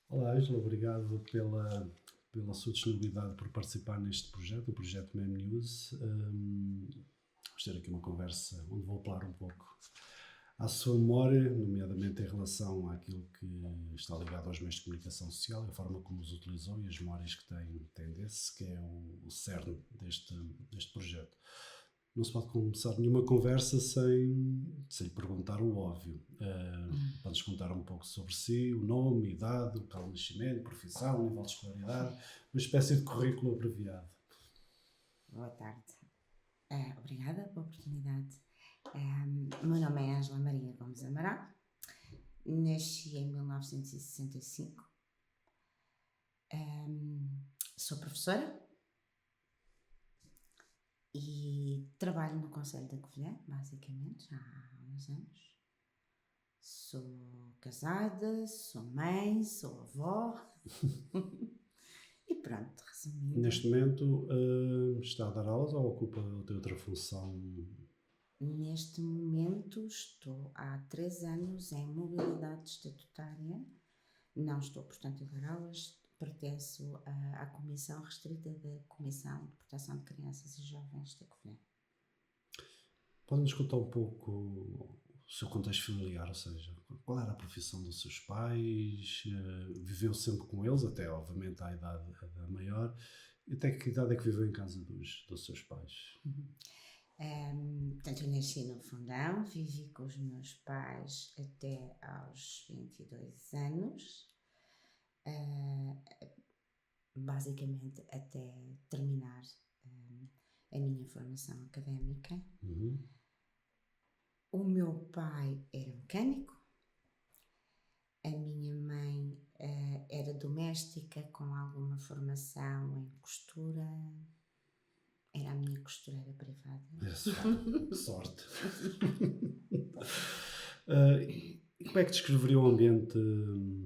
Olá, Ângela, obrigado pela sua disponibilidade por participar neste projeto, o projeto Mem News. Vamos ter aqui uma conversa onde vou apelar um pouco à sua memória, nomeadamente em relação àquilo que está ligado aos meios de comunicação social, a forma como os utilizou e as memórias que tem desse, que é o cerne deste projeto. Não se pode começar nenhuma conversa sem lhe perguntar o óbvio. Podes contar um pouco sobre si, o nome, idade, o local de nascimento, profissão, nível de escolaridade, uma espécie de currículo abreviado. Boa tarde. Obrigada pela oportunidade. O meu nome é Ângela Maria Gomes Amaral. Nasci em 1965. Sou professora e trabalho no Conselho da Covilhã, basicamente, já há uns anos. Sou casada, sou mãe, sou avó. E pronto, resumindo. Neste momento, está a dar aulas ou ocupa outra função? Neste momento estou há 3 anos em mobilidade estatutária. Não estou, portanto, a dar aulas. Pertenço à Comissão Restrita da Comissão de Proteção de Crianças e Jovens da Covilhã. Pode-nos contar um pouco o seu contexto familiar, ou seja, qual era a profissão dos seus pais? Viveu sempre com eles, até obviamente à idade maior, e até que idade é que viveu em casa dos seus pais? Portanto, eu nasci no Fundão, vivi com os meus pais até aos 22 anos, basicamente até terminar a minha formação académica. O meu pai era mecânico, a minha mãe era doméstica com alguma formação em costura, era a minha costureira privada. Sorte. E como é que descreveria o ambiente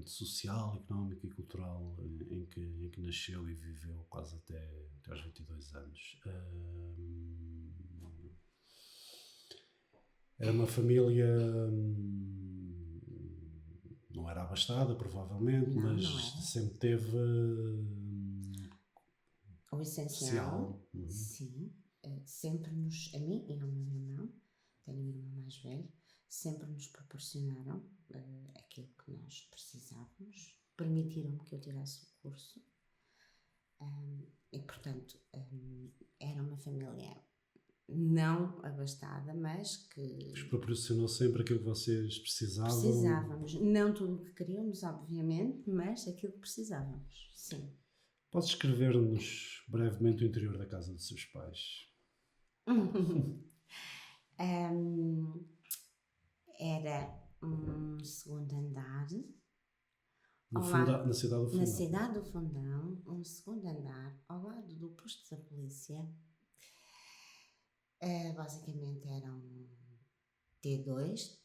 social, económico e cultural em que nasceu e viveu quase até aos 22 anos? Era uma família, não era abastada, provavelmente, Não, mas não era. sempre teve O essencial, social. sim, sempre a mim e ao meu irmão, tenho um irmão mais velho, sempre nos proporcionaram aquilo que nós precisávamos, permitiram-me que eu tirasse o curso e, portanto, era uma família não abastada, mas que Vos proporcionou sempre aquilo que vocês precisavam. precisávamos. Não tudo o que queríamos, obviamente, mas aquilo que precisávamos, sim. Pode descrever-nos brevemente o interior da casa dos seus pais? Era um segundo andar. Na cidade do Fundão. Na cidade do Fundão, um segundo andar, ao lado do posto da polícia. Basicamente era um T2,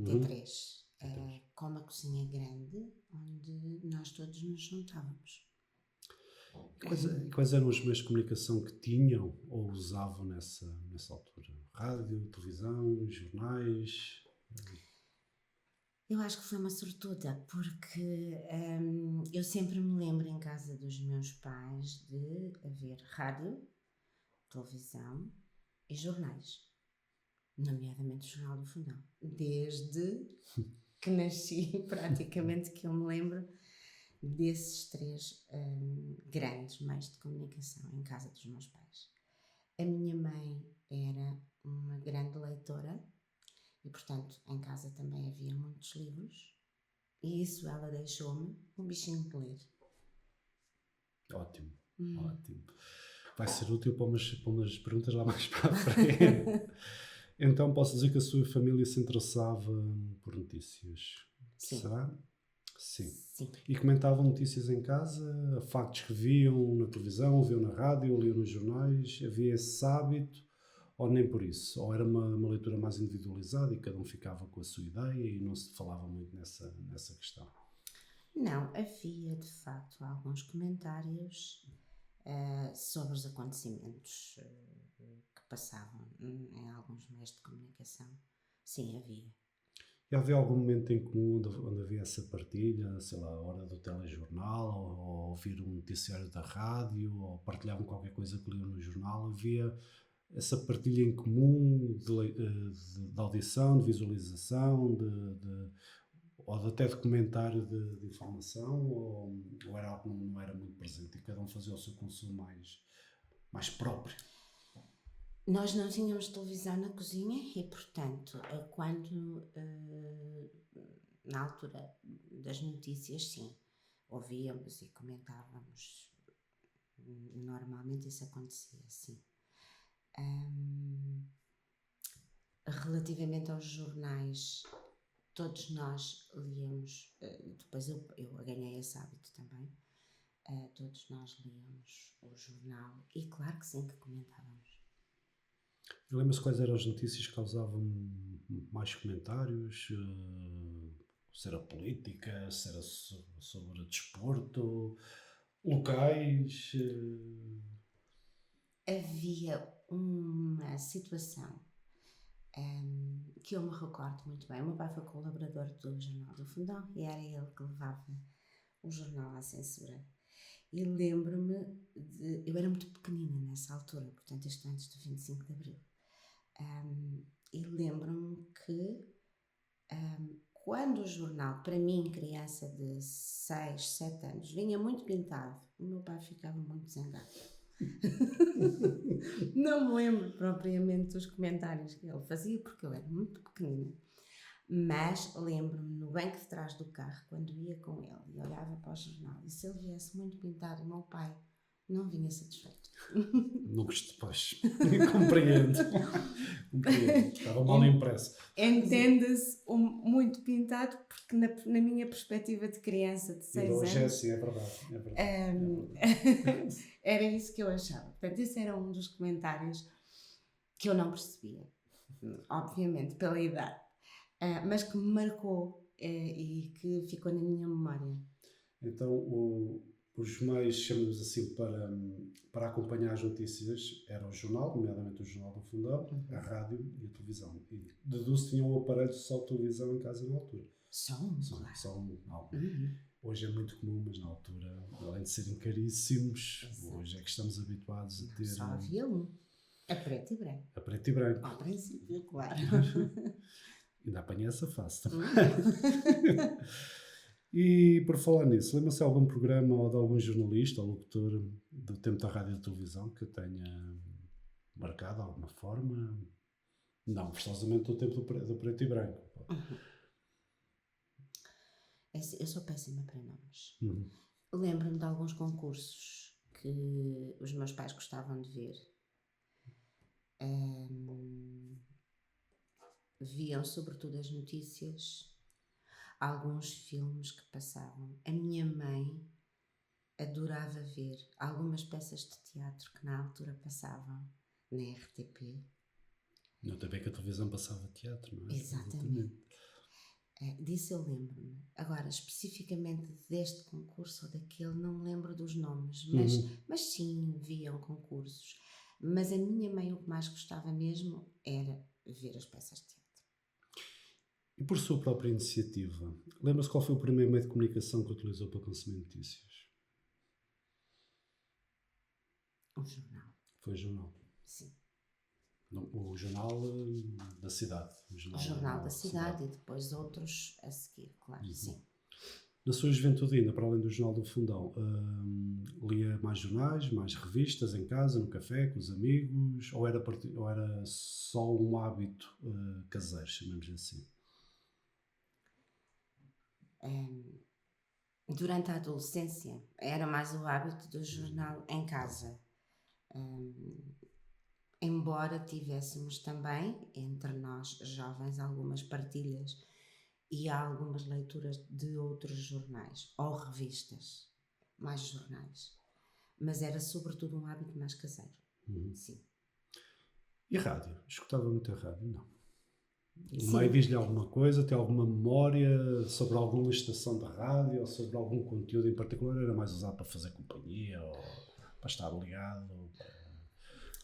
T3, com uma cozinha grande, onde nós todos nos juntávamos. Quais eram os meios de comunicação que tinham ou usavam nessa altura? Rádio, televisão, jornais? Eu acho que foi uma sortuda, porque eu sempre me lembro em casa dos meus pais de haver rádio, televisão e jornais, nomeadamente o Jornal do Fundão. Desde que nasci, praticamente, que eu me lembro desses 3 grandes meios de comunicação em casa dos meus pais. A minha mãe era uma grande leitora e, portanto, em casa também havia muitos livros e isso ela deixou-me um bichinho de ler. Ótimo, ótimo. Vai ser útil para umas perguntas lá mais para a frente. Então posso dizer que a sua família se interessava por notícias? Sim. Será? Sim. Sim. E comentavam notícias em casa, factos que viam na televisão, viam na rádio, liam nos jornais? Havia esse hábito? Ou nem por isso? Ou era uma leitura mais individualizada e cada um ficava com a sua ideia e não se falava muito nessa questão? Não, havia de facto alguns comentários sobre os acontecimentos que passavam em alguns meios de comunicação. Sim, havia. E havia algum momento em comum onde havia essa partilha, sei lá, a hora do telejornal, ou ouvir um noticiário da rádio, ou partilhavam qualquer coisa que liam no jornal? Havia essa partilha em comum de audição, de visualização, ou até de comentário de informação, ou era algo que não era muito presente e cada um fazia o seu consumo mais próprio? Nós não tínhamos televisão na cozinha e, portanto, quando, na altura das notícias, sim, ouvíamos e comentávamos. Normalmente isso acontecia, sim. Relativamente aos jornais, todos nós líamos, depois eu ganhei esse hábito também, todos nós líamos o jornal e claro que sim, que comentávamos. Lembra-se quais eram as notícias que causavam mais comentários? Se era política, se era sobre desporto, locais? Havia uma situação que eu me recordo muito bem. O meu pai foi colaborador do Jornal do Fundão e era ele que levava o jornal à censura. E lembro-me eu era muito pequenina nessa altura, portanto isto antes do 25 de Abril. E lembro-me que quando o jornal, para mim, criança de 6, 7 anos, vinha muito pintado, o meu pai ficava muito zangado. Não me lembro propriamente dos comentários que ele fazia, porque eu era muito pequenina. Mas lembro-me no banco de trás do carro, quando ia com ele e olhava para o jornal, e se ele viesse muito pintado, o meu pai não vinha satisfeito. Não gostei, pois. Compreendo. Estava mal impresso. Entenda-se muito pintado, porque na minha perspectiva de criança de 6 anos... É, sim, é verdade. Era isso que eu achava. Portanto, esse era um dos comentários que eu não percebia, obviamente, pela idade, mas que me marcou e que ficou na minha memória. Então, os meios, chamamos assim, para acompanhar as notícias era o jornal, nomeadamente o Jornal do Fundão, a rádio e a televisão. E deduzo que tinham um aparelho só de televisão em casa na altura. Só um. Não. Hoje é muito comum, mas na altura, além de serem caríssimos, hoje é que estamos habituados a ter... Só havia um. A preto e branco. A preto e branco. Ao princípio, claro. Ainda apanhei essa fase também. E por falar nisso, lembra-se de algum programa ou de algum jornalista ou locutor do tempo da rádio e da televisão que tenha marcado de alguma forma? Não, forçosamente do tempo do preto e branco. Eu sou péssima para nomes. Lembro-me de alguns concursos que os meus pais gostavam de ver. Viam sobretudo as notícias, alguns filmes que passavam. A minha mãe adorava ver algumas peças de teatro que na altura passavam na RTP. Não, também que a televisão passava teatro, não é? Exatamente. Disso eu lembro-me. Agora, especificamente deste concurso ou daquele, não me lembro dos nomes, mas sim, viam concursos. Mas a minha mãe o que mais gostava mesmo era ver as peças de teatro. E por sua própria iniciativa, lembra-se qual foi o primeiro meio de comunicação que utilizou para consumir notícias? Um jornal. Foi o jornal? Sim. O jornal da cidade. O jornal da cidade e depois outros a seguir, claro, sim. Na sua juventude ainda, para além do Jornal do Fundão, lia mais jornais, mais revistas em casa, no café, com os amigos, ou era só um hábito caseiro, chamamos assim? Durante a adolescência era mais o hábito do jornal em casa. Embora tivéssemos também, entre nós jovens, algumas partilhas e algumas leituras de outros jornais, ou revistas, mais jornais. Mas era sobretudo um hábito mais caseiro. Sim. E rádio? Escutava muito a rádio? Não. O meio diz-lhe alguma coisa? Tem alguma memória sobre alguma estação de rádio ou sobre algum conteúdo em particular? Era mais usado para fazer companhia ou para estar ligado?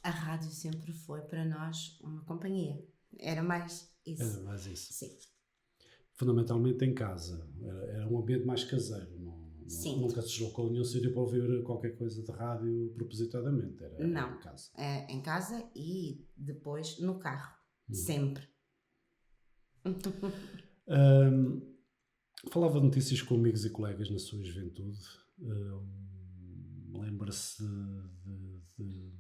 A rádio sempre foi para nós uma companhia. Era mais isso. Era mais isso. Sim. Fundamentalmente em casa. Era um ambiente mais caseiro. Sim. Nunca se deslocou a nenhum sítio para ouvir qualquer coisa de rádio propositadamente. Era Não, em casa. em casa e depois no carro, Uhum. sempre. Falava de notícias com amigos e colegas na sua juventude. Lembra-se de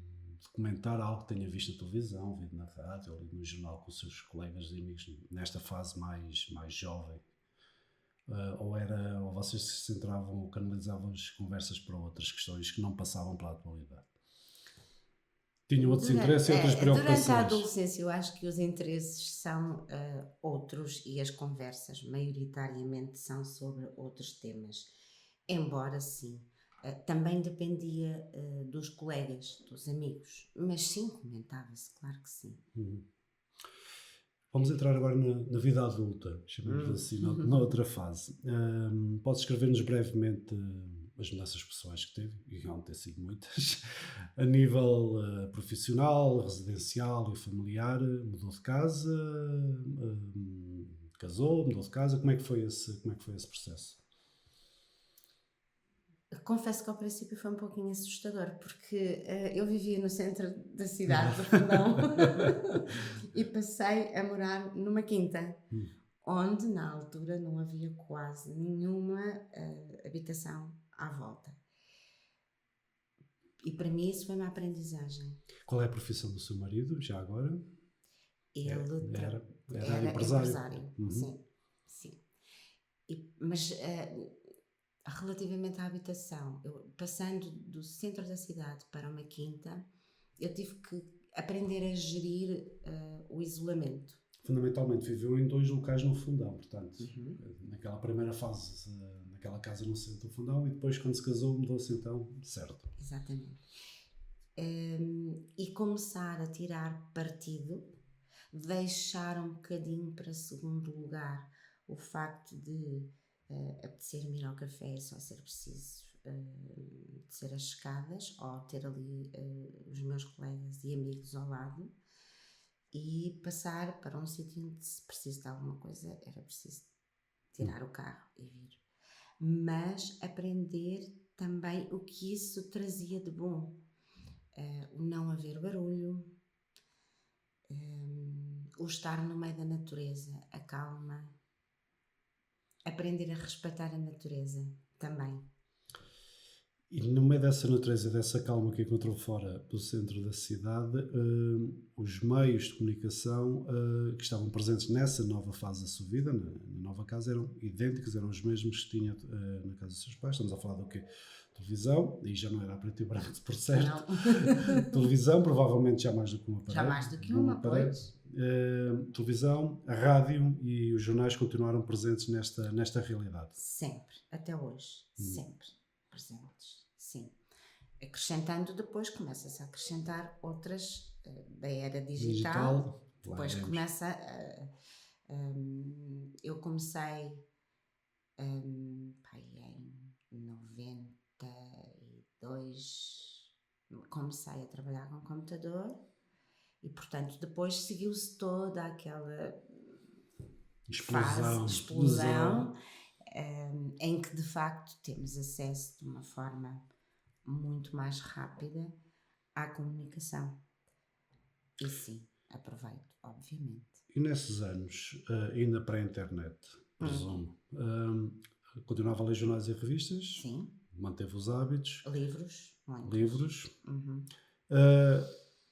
comentar algo que tenha visto na televisão, ouvido na rádio, ou lido no jornal com os seus colegas e amigos nesta fase mais jovem? Ou vocês se centravam ou canalizavam as conversas para outras questões que não passavam pela atualidade? Tinham outros interesses e outras preocupações? Durante a adolescência eu acho que os interesses são outros e as conversas maioritariamente são sobre outros temas. Embora sim, também dependia dos colegas, dos amigos, mas sim, comentava-se, claro que sim. Vamos entrar agora na vida adulta, chamamos assim, na outra fase. Podes escrever-nos brevemente as mudanças pessoais que teve, e vão ter sido muitas, a nível profissional, residencial e familiar. Mudou de casa, casou, mudou de casa. Como é que foi esse processo? Confesso que ao princípio foi um pouquinho assustador, porque eu vivia no centro da cidade, do Fundão, e passei a morar numa quinta, onde na altura não havia quase nenhuma habitação à volta. E para mim isso foi uma aprendizagem. Qual é a profissão do seu marido, já agora? Ele era empresário. Sim. Mas relativamente à habitação, passando do centro da cidade para uma quinta, eu tive que aprender a gerir o isolamento. Fundamentalmente viveu em 2 locais no Fundão, portanto, naquela primeira fase, naquela casa no centro do Fundão, e depois quando se casou mudou-se então, certo? Exatamente. E começar a tirar partido, deixar um bocadinho para segundo lugar o facto de apetecer-me ir ao café só ser preciso descer as escadas ou ter ali os meus colegas e amigos ao lado, e passar para um sítio onde, se preciso de alguma coisa, era preciso tirar o carro e vir. Mas aprender também o que isso trazia de bom. O não haver barulho, o estar no meio da natureza, a calma, aprender a respeitar a natureza também. E no meio dessa natureza, dessa calma que encontrou fora do centro da cidade, os meios de comunicação que estavam presentes nessa nova fase da sua vida, na nova casa, eram idênticos, eram os mesmos que tinha na casa dos seus pais. Estamos a falar do quê? Televisão, e já não era a preto e branco, por certo. Televisão, provavelmente já mais do que uma parede. Já mais do que uma, pois. Televisão, a rádio e os jornais continuaram presentes nesta realidade. Sempre, até hoje, sempre presentes, sim. Acrescentando depois, começa-se a acrescentar outras da era digital. Depois começa eu comecei em 92, comecei a trabalhar com computador e, portanto, depois seguiu-se toda aquela explosão em que, de facto, temos acesso de uma forma muito mais rápida à comunicação. E sim, aproveito, obviamente. E nesses anos, ainda para a internet, presumo, continuava a ler jornais e revistas? Sim. Manteve os hábitos? Livros.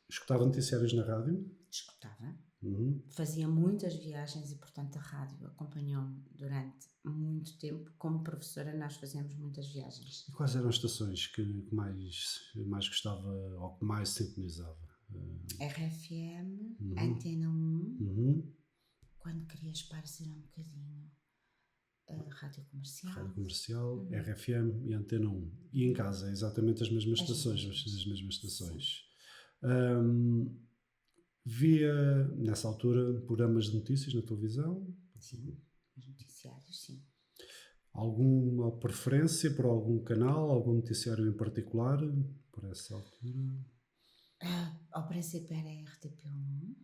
Escutava noticiários na rádio? Escutava. Fazia muitas viagens e, portanto, a rádio acompanhou-me durante muito tempo. Como professora, nós fazíamos muitas viagens. E quais eram as estações que mais gostava ou que mais sintonizava? RFM, Antena 1, quando queria esparecer um bocadinho, Rádio Comercial, RFM e Antena 1. E em casa, exatamente as mesmas estações. Via, nessa altura, programas de notícias na televisão? Sim, os noticiários, sim. Alguma preferência por algum canal, algum noticiário em particular, por essa altura? Ao princípio era RTP1,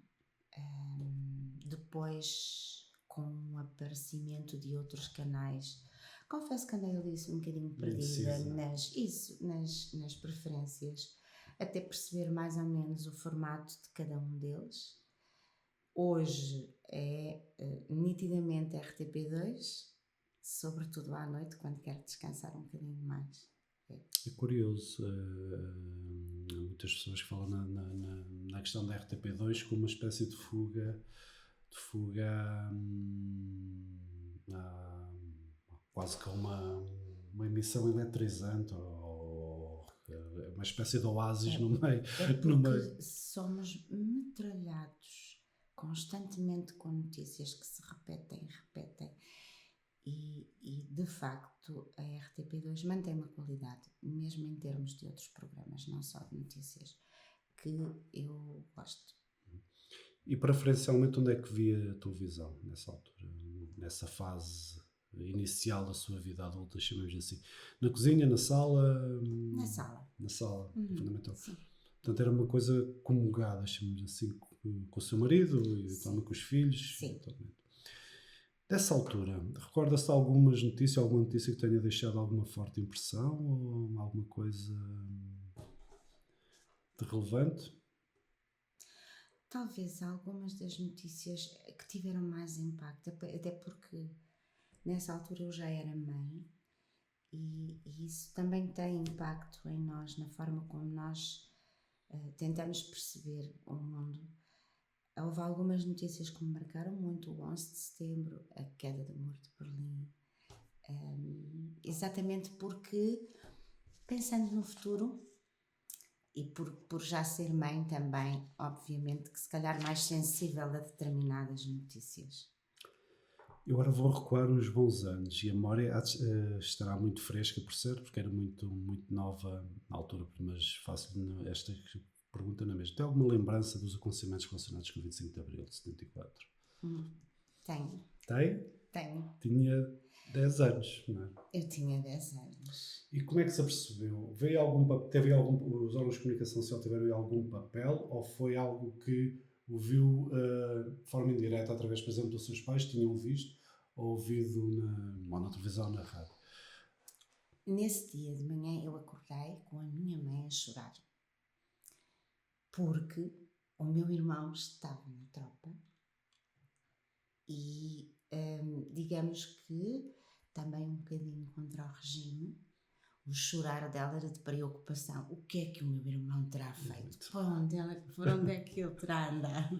depois com o aparecimento de outros canais. Confesso que andei ali um bocadinho perdida nas preferências, até perceber mais ou menos o formato de cada um deles. Hoje é nitidamente RTP2, sobretudo à noite, quando quero descansar um bocadinho mais. É curioso, há muitas pessoas que falam na questão da RTP2 como uma espécie de fuga quase que uma emissão eletrizante ou uma espécie de oásis no meio. Porque somos metralhados constantemente com notícias que se repetem e de facto a RTP2 mantém uma qualidade, mesmo em termos de outros programas, não só de notícias, que eu gosto. E preferencialmente onde é que via a televisão nessa altura, nessa fase inicial da sua vida adulta, chamemos assim? Na cozinha, na sala? Na sala. Na sala, fundamental. Sim. Portanto, era uma coisa comungada, chamemos assim, com o seu marido e também com os filhos. Sim. Dessa altura, recorda-se de alguma notícia que tenha deixado alguma forte impressão ou alguma coisa de relevante? Talvez algumas das notícias que tiveram mais impacto, até porque nessa altura eu já era mãe e isso também tem impacto em nós, na forma como nós tentamos perceber o mundo. Houve algumas notícias que me marcaram muito: o 11 de setembro, a queda do muro de Berlim, exatamente porque, pensando no futuro e por já ser mãe também, obviamente que se calhar mais sensível a determinadas notícias. Eu agora vou recuar uns bons anos e a memória estará muito fresca, por certo, porque era muito, muito nova na altura, mas faço-lhe esta pergunta na mesma. Tem alguma lembrança dos acontecimentos relacionados com o 25 de Abril de 74? Tenho. Tem? Tenho. Tinha 10 anos, não é? Eu tinha 10 anos. E como é que se apercebeu? Os órgãos de comunicação social tiveram algum papel ou foi algo que o viu de forma indireta através, por exemplo, dos seus pais, tinham visto ou ouvido na televisão ou na rádio? Nesse dia de manhã eu acordei com a minha mãe a chorar porque o meu irmão estava na tropa e digamos que também um bocadinho contra o regime. O chorar dela era de preocupação. O que é que o meu irmão terá feito? Por onde é que ele terá andado?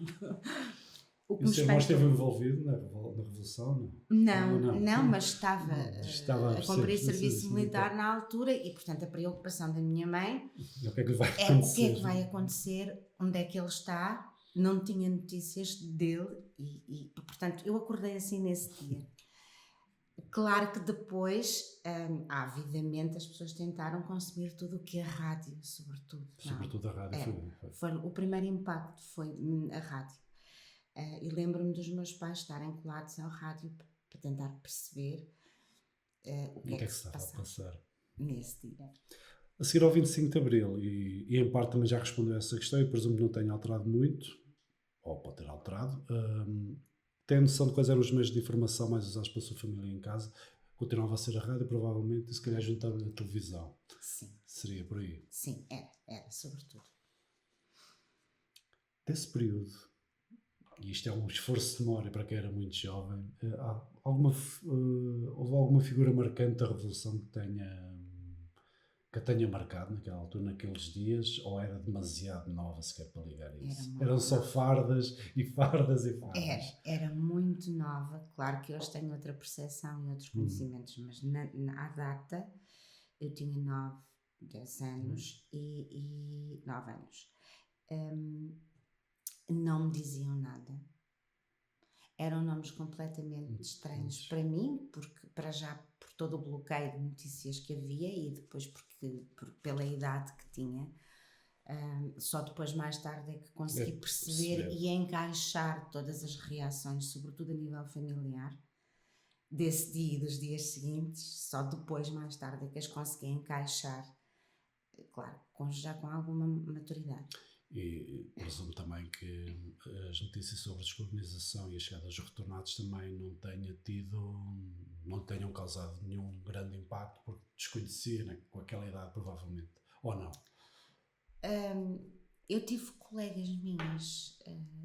E o seu irmão esteve envolvido na Revolução? Não, mas estava a cumprir serviço militar na altura e, portanto, a preocupação da minha mãe o que é que vai acontecer? É o que é que vai acontecer, onde é que ele está. Não tinha notícias dele e portanto, eu acordei assim nesse dia. Claro que depois, avidamente, as pessoas tentaram consumir tudo o que é rádio, sobretudo. Sobretudo a rádio. Foi o primeiro impacto foi a rádio. E lembro-me dos meus pais estarem colados ao rádio para tentar perceber o que é que se estava a passar nesse dia. A seguir ao 25 de Abril, e em parte também já respondeu a essa questão, e presumo que não tenha alterado muito, ou pode ter alterado. Tem noção de quais eram os meios de informação mais usados pela sua família em casa? Continuava a ser a rádio, provavelmente, e se calhar juntava a televisão. Sim. Seria por aí? Sim, era sobretudo. Desse período, e isto é um esforço de memória para quem era muito jovem, houve alguma figura marcante da Revolução que a tenha marcado naquela altura, naqueles dias, ou era demasiado nova sequer para ligar a isso? Eram só fardas e fardas e fardas? Era muito nova. Claro que hoje tenho outra percepção e outros conhecimentos, mas à data eu tinha 10 anos e 9 anos. Não me diziam nada. Eram nomes completamente estranhos para mim, porque para já por todo o bloqueio de notícias que havia e depois pela idade que tinha. Só depois, mais tarde, é que consegui perceber e encaixar todas as reações, sobretudo a nível familiar, desse dia e dos dias seguintes. Só depois, mais tarde, é que as consegui encaixar, claro, já com alguma maturidade. E presumo também que as notícias sobre a descolonização e a chegada dos retornados também não tenham causado nenhum grande impacto, porque desconhecia, né, com aquela idade, provavelmente. Ou não? Eu tive colegas minhas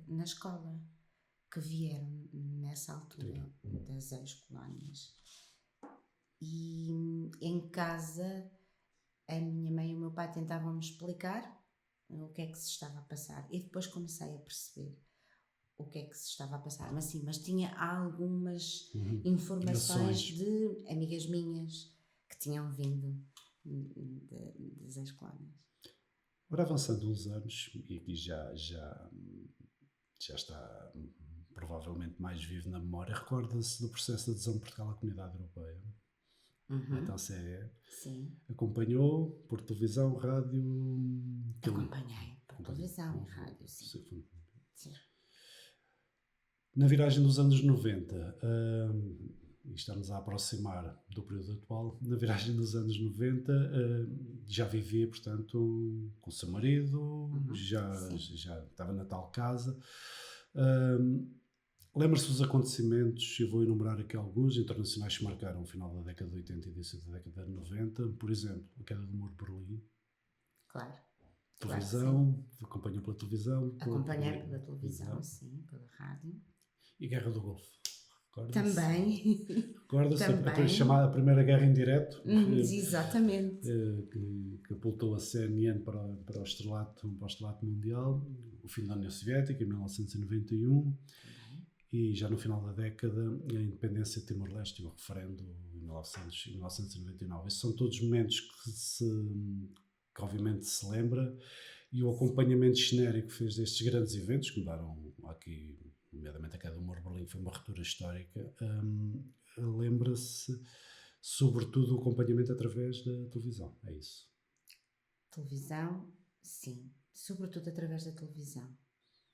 na escola que vieram nessa altura das ex-colónias. E em casa, a minha mãe e o meu pai tentavam-me explicar o que é que se estava a passar. E depois comecei a perceber o que é que se estava a passar. Mas sim, mas tinha algumas informações de amigas minhas que tinham vindo das ex-colónias. Ora, avançando uns anos, e aqui já está provavelmente mais vivo na memória, recorda-se do processo de adesão de Portugal à Comunidade Europeia. Então, a CE acompanhou por televisão, rádio... Acompanhei por televisão e rádio, sim. Na viragem dos anos 90, e estamos a aproximar do período atual, na viragem dos anos 90 já vivia, portanto, com o seu marido, já estava na tal casa. Lembra-se dos acontecimentos, eu vou enumerar aqui alguns internacionais que marcaram o final da década de 80 e início da década de 90, por exemplo, a queda do Muro de Berlim. Claro. Televisão, acompanhou pela televisão. Acompanhei pela televisão, sim, pela rádio. E Guerra do Golfo. Também. Recorda-se a Primeira Guerra em Direto? Exatamente. Que apontou a CNN para o estrelato mundial, o fim da União Soviética, em 1991. E já no final da década, a independência de Timor-Leste e o referendo em 1999. Esses são todos momentos que obviamente se lembra, e o acompanhamento genérico que fez destes grandes eventos, que mudaram aqui, nomeadamente a queda do Muro de Berlim, foi uma ruptura histórica. Lembra-se, sobretudo, o acompanhamento através da televisão, é isso? Televisão, sim, sobretudo através da televisão.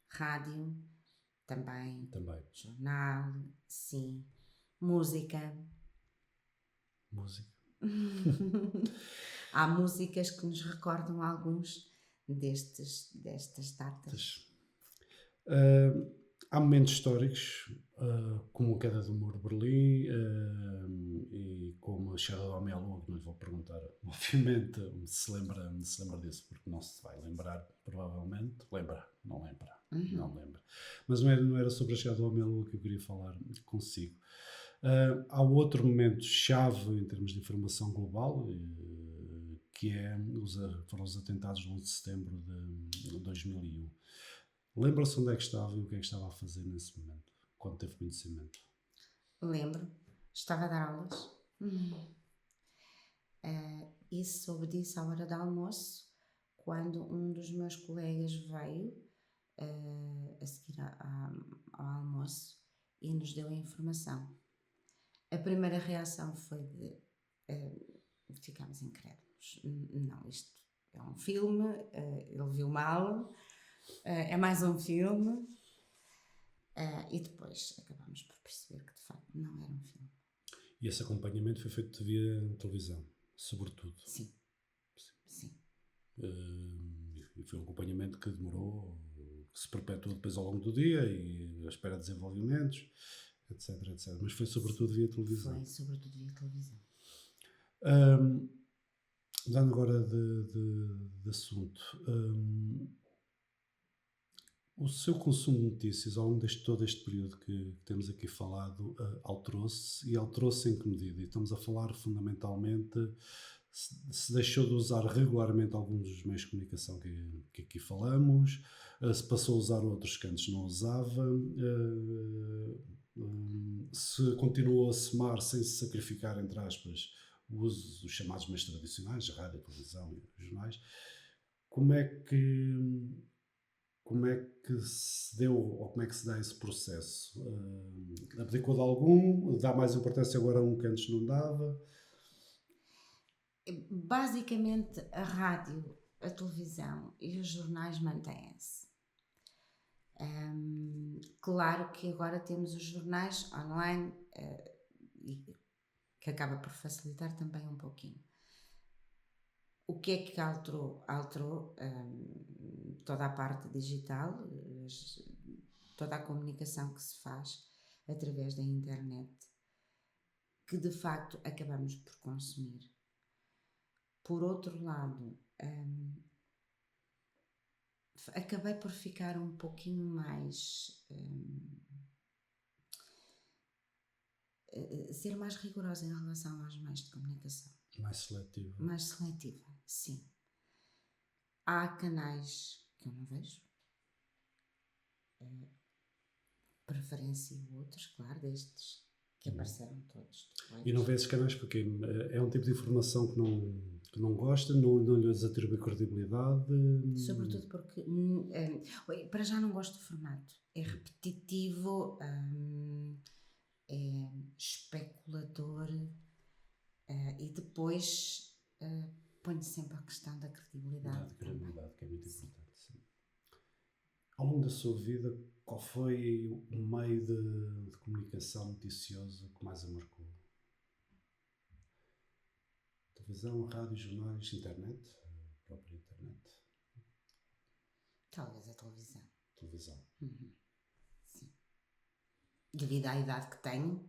Rádio, também. Jornal, sim. Música. Há músicas que nos recordam alguns destas datas. Há momentos históricos, como a queda do Muro de Berlim e como a chegada do homem à Lua, que não lhe vou perguntar, obviamente, se lembra disso, porque não se vai lembrar, provavelmente. Não lembra. Mas não era sobre a chegada do homem à Lua que eu queria falar consigo. Há outro momento chave em termos de informação global, que foram os atentados do 11 de setembro de 2001. Lembra-se onde é que estava e o que é que estava a fazer nesse momento, quando teve conhecimento? Lembro. Estava a dar aulas. E soube disso à hora do almoço, quando um dos meus colegas veio a seguir ao almoço e nos deu a informação. A primeira reação foi de ficámos incrédulos. Não, isto é um filme, ele viu mal, é mais um filme. E depois acabámos por perceber que de facto não era um filme. E esse acompanhamento foi feito via televisão, sobretudo? Sim. E foi um acompanhamento que demorou, que se perpetuou depois ao longo do dia e à espera de desenvolvimentos, etc. Mas foi sobretudo via televisão. Foi sobretudo via televisão. Mudando agora de assunto, o seu consumo de notícias ao longo de todo este período que temos aqui falado alterou-se em que medida? E estamos a falar fundamentalmente, se deixou de usar regularmente alguns dos meios de comunicação que aqui falamos, se passou a usar outros que antes não usava, se continuou a somar sem se sacrificar, entre aspas, o uso dos chamados meios tradicionais, a rádio, a televisão e os jornais. Como é que se deu, ou como é que se dá esse processo? Abdicou de algum? Dá mais importância agora a um que antes não dava? Basicamente, a rádio, a televisão e os jornais mantêm-se. Claro que agora temos os jornais online, que acaba por facilitar também um pouquinho. O que é que alterou? Alterou toda a parte digital, toda a comunicação que se faz através da internet, que de facto acabamos por consumir. Por outro lado, acabei por ficar um pouquinho mais... ser mais rigorosa em relação aos meios de comunicação. Mais seletivo. Mais seletiva, sim. Há canais que eu não vejo. Preferencio outros, claro, destes que apareceram todos depois. E não vê esses canais porque é um tipo de informação que não gosta, não lhes atribui credibilidade? Sobretudo porque, para já não gosto do formato. É repetitivo, é especulador, e depois põe sempre a questão da credibilidade. Da credibilidade, que é muito importante. Sim. Ao longo da sua vida, qual foi o meio de comunicação noticioso que mais a marcou? Televisão, rádio, jornais, internet? A própria internet? Talvez a televisão. Televisão. Sim. Devido à idade que tenho,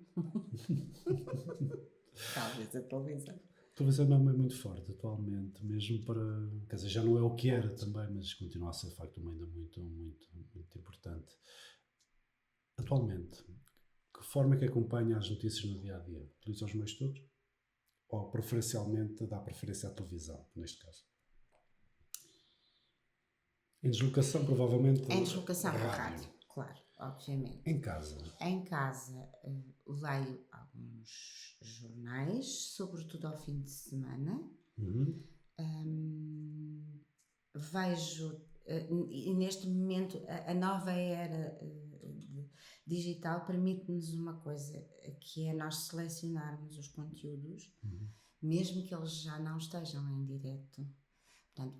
talvez a televisão. A televisão não é muito forte atualmente, mesmo para... Quer dizer, já não é o que era também, mas continua a ser de facto ainda muito importante. Atualmente, que forma é que acompanha as notícias no dia-a-dia? Utiliza os meios todos? Ou preferencialmente dá preferência à televisão, neste caso? Em deslocação, provavelmente... Em deslocação, rádio, claro, obviamente. Em casa? Em casa, leio alguns jornais, sobretudo ao fim de semana. Vejo, e neste momento, a nova era digital permite-nos uma coisa, que é nós selecionarmos os conteúdos, mesmo que eles já não estejam em direto. Portanto,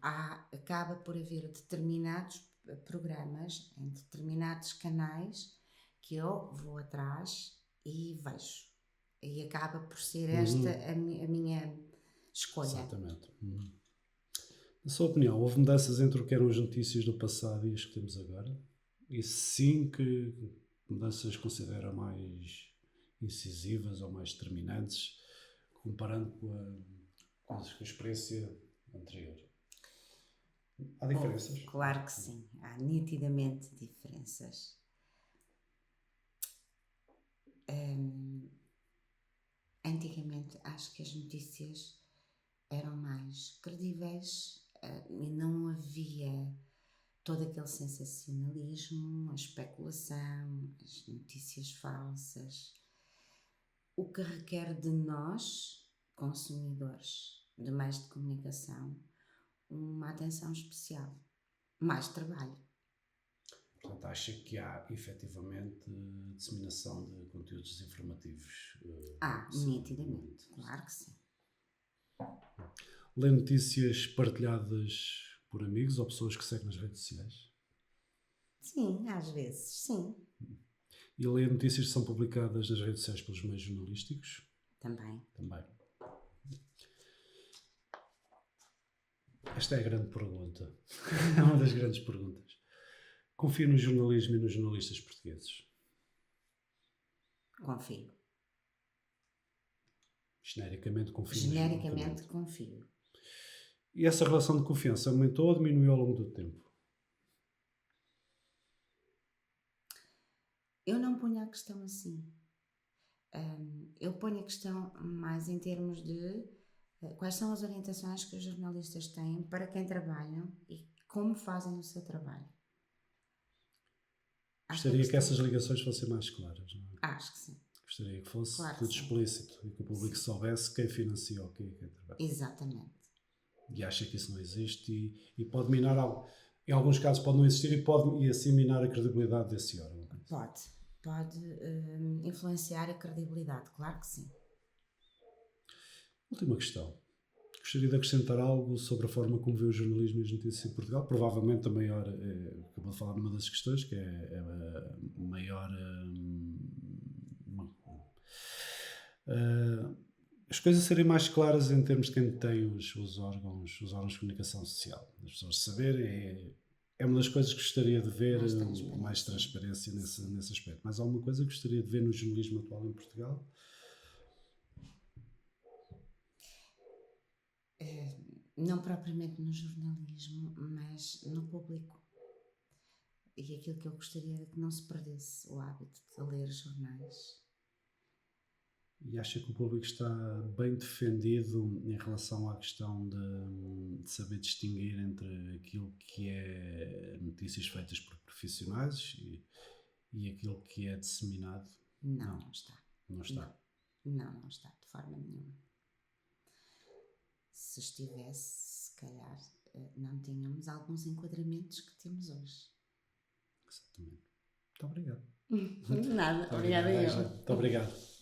acaba por haver determinados programas em determinados canais que eu vou atrás e vejo. E acaba por ser esta a minha escolha. Exatamente. Na sua opinião, houve mudanças entre o que eram as notícias do passado e as que temos agora? E sim, que mudanças considera mais incisivas ou mais determinantes, comparando com a experiência anterior? Há diferenças? Claro que sim, há nitidamente diferenças. Antigamente acho que as notícias eram mais credíveis e não havia todo aquele sensacionalismo, a especulação, as notícias falsas, o que requer de nós, consumidores de meios de comunicação, uma atenção especial, mais trabalho. Portanto, acha que há efetivamente disseminação de conteúdos desinformativos? Nitidamente, claro que sim. Lê notícias partilhadas por amigos ou pessoas que seguem nas redes sociais? Sim, às vezes, sim. E lê notícias que são publicadas nas redes sociais pelos meios jornalísticos? Também. Esta é a grande pergunta. É uma das grandes perguntas. Confio no jornalismo e nos jornalistas portugueses? Confio. Genericamente confio. Genericamente confio. E essa relação de confiança aumentou ou diminuiu ao longo do tempo? Eu não ponho a questão assim. Eu ponho a questão mais em termos de quais são as orientações que os jornalistas têm para quem trabalham e como fazem o seu trabalho. Gostaria que essas ligações fossem mais claras, não é? Acho que sim. Gostaria que fosse claro tudo que explícito e que o público soubesse quem financia ou quem trabalha. Exatamente. E acha que isso não existe e pode minar algo. Em alguns casos pode não existir e assim minar a credibilidade desse órgão. Pode influenciar a credibilidade, claro que sim. Última questão. Gostaria de acrescentar algo sobre a forma como vê o jornalismo e as notícias em Portugal? Provavelmente a maior, acabou de falar numa das questões, que é a maior as coisas serem mais claras em termos de quem tem os órgãos de comunicação social. As pessoas saberem, é uma das coisas que gostaria de ver, mais transparência nesse aspecto. Mas há uma coisa que gostaria de ver no jornalismo atual em Portugal? Não propriamente no jornalismo, mas no público. E aquilo que eu gostaria era que não se perdesse o hábito de ler jornais. E acha que o público está bem defendido em relação à questão de saber distinguir entre aquilo que é notícias feitas por profissionais e aquilo que é disseminado? Não está. Não está. Não está, de forma nenhuma. Se estivesse, se calhar, não tínhamos alguns enquadramentos que temos hoje. Exatamente. Muito obrigado. Nada, Muito obrigada eu. Muito obrigado.